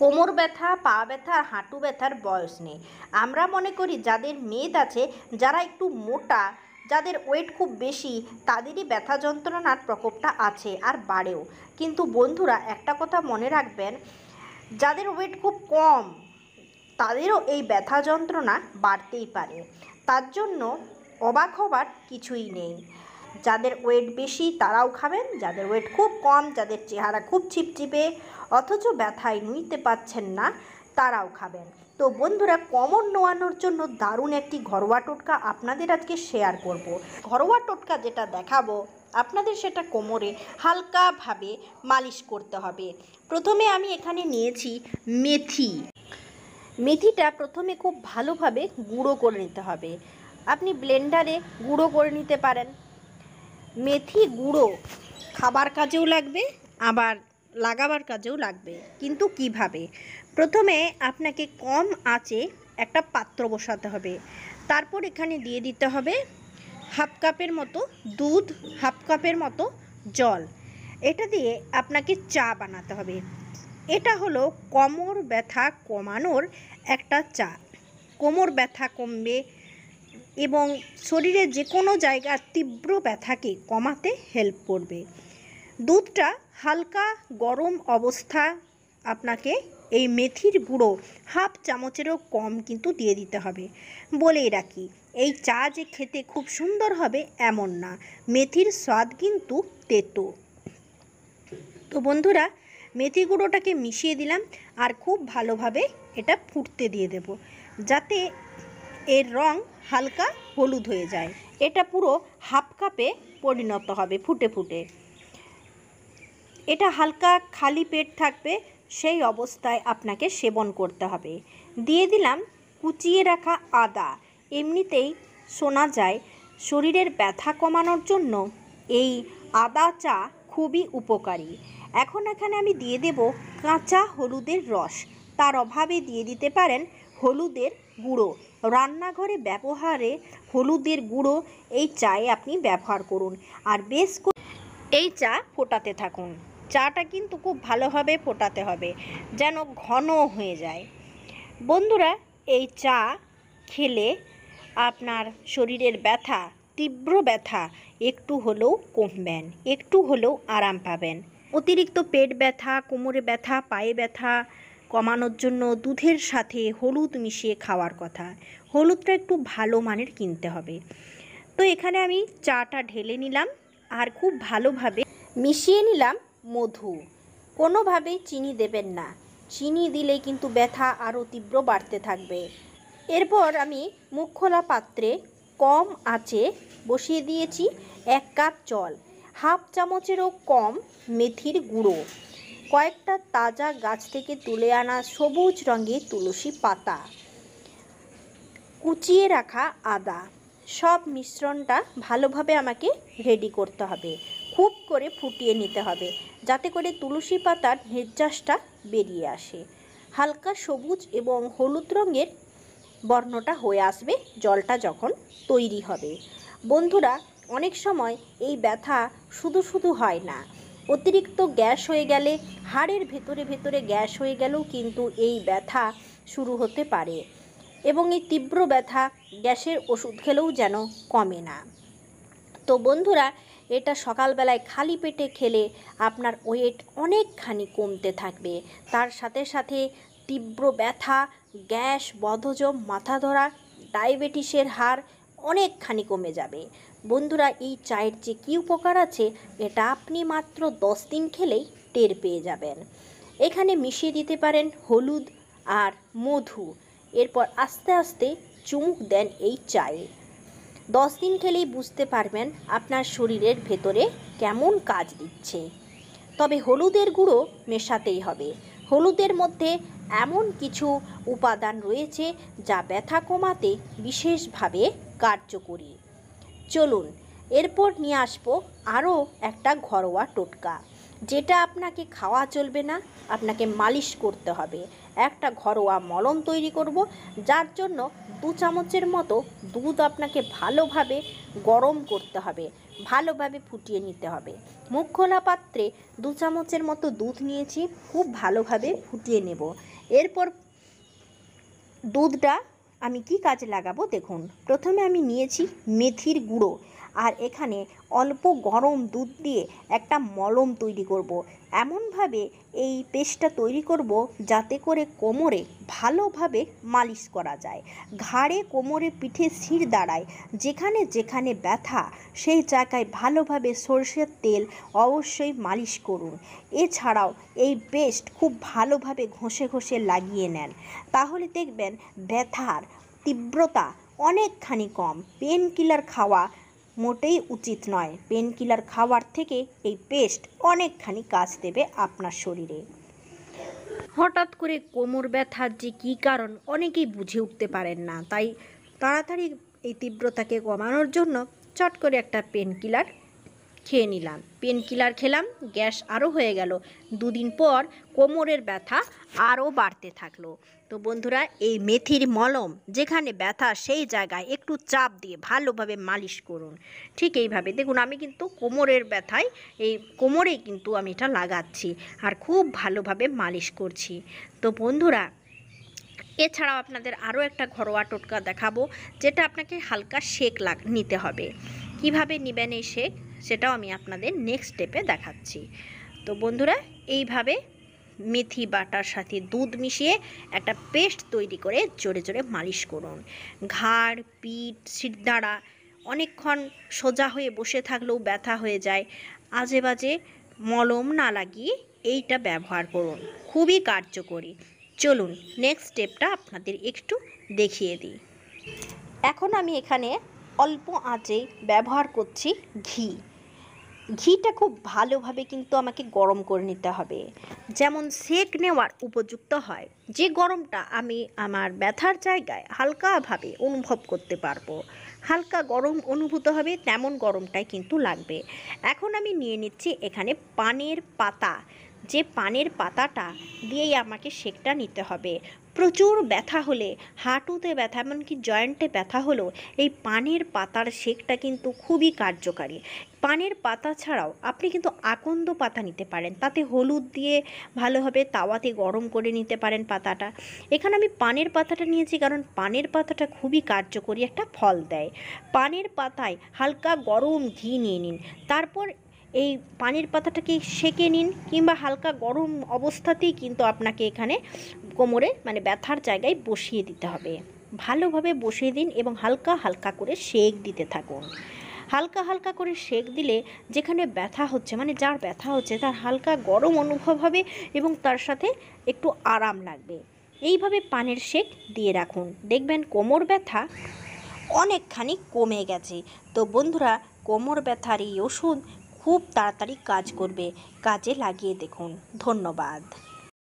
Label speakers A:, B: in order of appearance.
A: কোমর ব্যথা, পা ব্যথা আর হাঁটু ব্যথার বয়স নেই। আমরা মনে করি যাদের মেদ আছে, যারা একটু মোটা, যাদের ওয়েট খুব বেশি, তাদেরই ব্যথা যন্ত্রণার প্রকোপটা আছে আর বাড়েও। কিন্তু বন্ধুরা, একটা কথা মনে রাখবেন, যাদের ওয়েট খুব কম তাদেরও এই ব্যথা যন্ত্রণা বাড়তেই পারে। তার জন্য অবাক হবার কিছুই নেই। যাদের ওয়েট বেশি তারাও খাবেন, যাদের ওয়েট খুব কম, যাদের চেহারা খুব চিপচিপে অথচ ব্যথায় নুইতে পাচ্ছেন না, তারাও খাবেন। তো বন্ধুরা, কোমর নোয়ানোর জন্য দারুণ একটি ঘরোয়া টোটকা আপনাদের আজকে শেয়ার করব। ঘরোয়া টোটকা যেটা দেখাবো আপনাদের, সেটা কোমরে হালকাভাবে মালিশ করতে হবে। প্রথমে আমি এখানে নিয়েছি মেথি। মেথিটা প্রথমে খুব ভালোভাবে গুঁড়ো করে নিতে হবে। আপনি ব্লেন্ডারে গুঁড়ো করে নিতে পারেন। মেথি গুঁড়ো খাবার কাজেও লাগবে, আবার লাগাবার কাজেও লাগবে। কিন্তু কিভাবে? প্রথমে আপনাকে কম আঁচে একটা পাত্র বসাতে হবে। তারপর এখানে দিয়ে দিতে হবে হাফ কাপের মতো দুধ, হাফ কাপের মতো জল। এটা দিয়ে আপনাকে চা বানাতে হবে। এটা হলো কোমর ব্যথা কমানোর একটা চা। কোমর ব্যথা কমবে এবং শরীরের যে কোনো জায়গার তীব্র ব্যথাকে কমাতে হেল্প করবে। দুধটা হালকা গরম অবস্থা আপনাকে এই মেথির গুঁড়ো হাফ চামচেরও কম কিন্তু দিয়ে দিতে হবে। বলেই রাখি, এই চা যে খেতে খুব সুন্দর হবে এমন না, মেথির স্বাদ কিন্তু তেতো। তো বন্ধুরা, মেথি গুঁড়োটাকে মিশিয়ে দিলাম আর খুব ভালোভাবে এটা ফুটতে দিয়ে দেব, যাতে এর রং হালকা হলুদ হয়ে যায়। এটা পুরো হাফ কাপে পরিণত হবে ফুটে ফুটে। এটা হালকা খালি পেট থাকবে, সেই অবস্থায় আপনাকে সেবন করতে হবে। দিয়ে দিলাম কুচিয়ে রাখা আদা। এমনিতেই শোনা যায় শরীরের ব্যথা কমানোর জন্য এই আদা চা খুবই উপকারী। এখন এখানে আমি দিয়ে দেব কাঁচা হলুদের রস। তার অভাবে দিয়ে দিতে পারেন হলুদের গুঁড়ো। রান্নাঘরে ব্যবহারে হলুদের গুঁড়ো এই চায়ে আপনি ব্যবহার করুন আর বেশ এই চা ফোটাতে থাকুন। চাটা কিন্তু খুব ভালোভাবে ফোটাতে হবে, যেন ঘন হয়ে যায়। বন্ধুরা, এই চা খেলে আপনার শরীরের ব্যথা, তীব্র ব্যথা একটু হলেও কমবেন, একটু হলেও আরাম পাবেন। অতিরিক্ত পেট ব্যথা, কোমরে ব্যথা, পায়ে ব্যথা কমানোর জন্য দুধের সাথে হলুদ মিশিয়ে খাওয়ার কথা। হলুদটা একটু ভালো মানের কিনতে হবে। তো এখানে আমি চাটা ঢেলে নিলাম আর খুব ভালোভাবে মিশিয়ে নিলাম মধু। কোনোভাবেই চিনি দেবেন না, চিনি দিলে কিন্তু ব্যথা আরও তীব্র বাড়তে থাকবে। এরপর আমি মুখ খোলা পাত্রে কম আঁচে বসিয়ে দিয়েছি 1 কাপ জল, হাফ চামচেরও কম মেথির গুঁড়ো, কয়েকটা তাজা গাছ থেকে তুলে আনা সবুজ রঙের তুলসী পাতা, কুচিয়ে রাখা আদা। সব মিশ্রণটা ভালোভাবে আমাকে রেডি করতে হবে। খুব করে ফুটিয়ে নিতে হবে, যাতে করে তুলসী পাতার নির্যাসটা বেরিয়ে আসে। হালকা সবুজ এবং হলুদ রঙের বর্ণটা হয়ে আসবে জলটা যখন তৈরি হবে। বন্ধুরা, অনেক সময় এই ব্যথা শুধু শুধু হয় না, অতিরিক্ত গ্যাস হয়ে গেলে, হাড়ের ভেতরে ভেতরে গ্যাস হয়ে গেলেও কিন্তু এই ব্যথা শুরু হতে পারে এবং এই তীব্র ব্যথা গ্যাসের ওষুধ খেলেও যেন কমে না। তো বন্ধুরা, এটা সকালবেলায় খালি পেটে খেলে আপনার ওয়েট অনেকখানি কমতে থাকবে। তার সাথে সাথে তীব্র ব্যথা, গ্যাস, বদহজম, মাথা ধরা, ডায়াবেটিসের হার অনেকখানি কমে যাবে। বন্ধুরা, এই চায়ের যে কী উপকার আছে, এটা আপনি মাত্র 10 দিন খেলেই টের পেয়ে যাবেন। এখানে মিশিয়ে দিতে পারেন হলুদ আর মধু। এরপর আস্তে আস্তে চুমুক দেন এই চায়ে। 10 দিন খেলেই বুঝতে পারবেন আপনার শরীরের ভেতরে কেমন কাজ দিচ্ছে। তবে হলুদের গুঁড়ো মেশাতেই হবে। হলুদের মধ্যে এমন কিছু উপাদান রয়েছে যা ব্যথা কমাতে বিশেষভাবে কার্যকরী। চলুন এরপর নিয়ে আসবো আরও একটা ঘরোয়া টোটকা। যেটা আপনাকে খাওয়া চলবে না, আপনাকে মালিশ করতে হবে। একটা ঘরোয়া মলম তৈরি করব, যার জন্য 2 চামচের মতো দুধ আপনাকে ভালোভাবে গরম করতে হবে, ভালোভাবে ফুটিয়ে নিতে হবে। মুখ খোলা পাত্রে 2 চামচের মতো দুধ নিয়েছি, খুব ভালোভাবে ফুটিয়ে নেব। এরপর দুধটা আমি কি কাজে লাগাবো দেখুন। প্রথমে আমি নিয়েছি মেথির গুঁড়ো, আর এখানে অল্প গরম দুধ দিয়ে একটা মলম তৈরি করব। এমনভাবে এই পেস্টটা তৈরি করব যাতে করে কোমরে ভালোভাবে মালিশ করা যায়। ঘাড়ে, কোমরে, পিঠে, শির দাঁড়ায় যেখানে যেখানে ব্যথা, সেই জায়গায় ভালোভাবে সরষের তেল অবশ্যই মালিশ করুন। এছাড়াও এই পেস্ট খুব ভালোভাবে ঘষে ঘষে লাগিয়ে নেন, তাহলে দেখবেন ব্যথার তীব্রতা অনেকখানি কম। পেন কিলার খাওয়া মোটেই উচিত নয়। পেন কিলার খাওয়ার থেকে এই পেস্ট অনেকখানি কাজ দেবে আপনার শরীরে। হঠাৎ করে কোমর ব্যথার যে কী কারণ অনেকেই বুঝে উঠতে পারেন না, তাই তাড়াতাড়ি এই তীব্রতাকে কমানোর জন্য চট করে একটা পেন কিলার খেয়ে নিলাম। পেন কিলার খেলাম, গ্যাস আরও হয়ে গেল। 2 দিন পর কোমরের ব্যথা আরও বাড়তে থাকলো। তো বন্ধুরা, এই মেথির মলম যেখানে ব্যথা সেই জায়গায় একটু চাপ দিয়ে ভালোভাবে মালিশ করুন। ঠিক এইভাবে দেখুন, আমি কিন্তু কোমরের ব্যথায় এই কোমরেই কিন্তু আমি এটা লাগাচ্ছি আর খুব ভালোভাবে মালিশ করছি। তো বন্ধুরা, এছাড়াও আপনাদের আরও একটা ঘরোয়া টোটকা দেখাবো, যেটা আপনাকে হালকা সেক নিতে হবে। কিভাবে নেবেন এই সেক, সেটাও আমি আপনাদের নেক্সট স্টেপে দেখাচ্ছি। তো বন্ধুরা, এইভাবে মেথি বাটার সাথে দুধ মিশিয়ে একটা পেস্ট তৈরি করে জোরে জোরে মালিশ করুন। ঘাড়, পিঠ, শিরদাঁড়া অনেকক্ষণ সোজা হয়ে বসে থাকলেও ব্যথা হয়ে যায়, আজে বাজে মলম না লাগিয়ে এইটা ব্যবহার করুন, খুবই কার্যকরী। চলুন নেক্সট স্টেপটা আপনাদের একটু দেখিয়ে দিই। এখন আমি এখানে অল্প আঁচে ব্যবহার করছি ঘি। ঘিটা খুব ভালোভাবে কিন্তু আমাকে গরম করে নিতে হবে, যেমন সেক নেওয়ার উপযুক্ত হয়। যে গরমটা আমি আমার ব্যথার জায়গায় হালকাভাবে অনুভব করতে পারবো, হালকা গরম অনুভূত হবে, তেমন গরমটাই কিন্তু লাগবে। এখন আমি নিয়ে নিচ্ছি এখানে পানের পাতা। যে পানের পাতাটা দিয়েই আমাকে সেকটা নিতে হবে। প্রচুর ব্যথা হলে, হাঁটুতে ব্যথা, এমনকি জয়েন্টে ব্যথা হলেও এই পানের পাতার সেকটা কিন্তু খুবই কার্যকারী। পানের পাতা ছাড়াও আপনি কিন্তু আকন্দ পাতা নিতে পারেন, তাতে হলুদ দিয়ে ভালোভাবে তাওয়াতে গরম করে নিতে পারেন পাতাটা। এখানে আমি পানের পাতাটা নিয়েছি কারণ পানের পাতাটা খুবই কার্যকরী একটা ফল দেয়। পানের পাতায় হালকা গরম ঘি নিয়ে নিন, তারপর এই পানের পাতাটাকে সেঁকে নিন, কিংবা হালকা গরম অবস্থাতেই কিন্তু আপনাকে এখানে কোমরে মানে ব্যথার জায়গায় বসিয়ে দিতে হবে। ভালোভাবে বসিয়ে দিন এবং হালকা হালকা করে সেক দিতে থাকুন। হালকা হালকা করে সেক দিলে যেখানে ব্যথা হচ্ছে, মানে যার ব্যথা হচ্ছে, তার হালকা গরম অনুভব হবে এবং তার সাথে একটু আরাম লাগবে। এইভাবে পানের সেক দিয়ে রাখুন, দেখবেন কোমর ব্যথা অনেকখানি কমে গেছে। তো বন্ধুরা, কোমর ব্যথার এই ওষুধ খুব তাড়াতাড়ি কাজ করবে, কাজে লাগিয়ে দেখুন। ধন্যবাদ।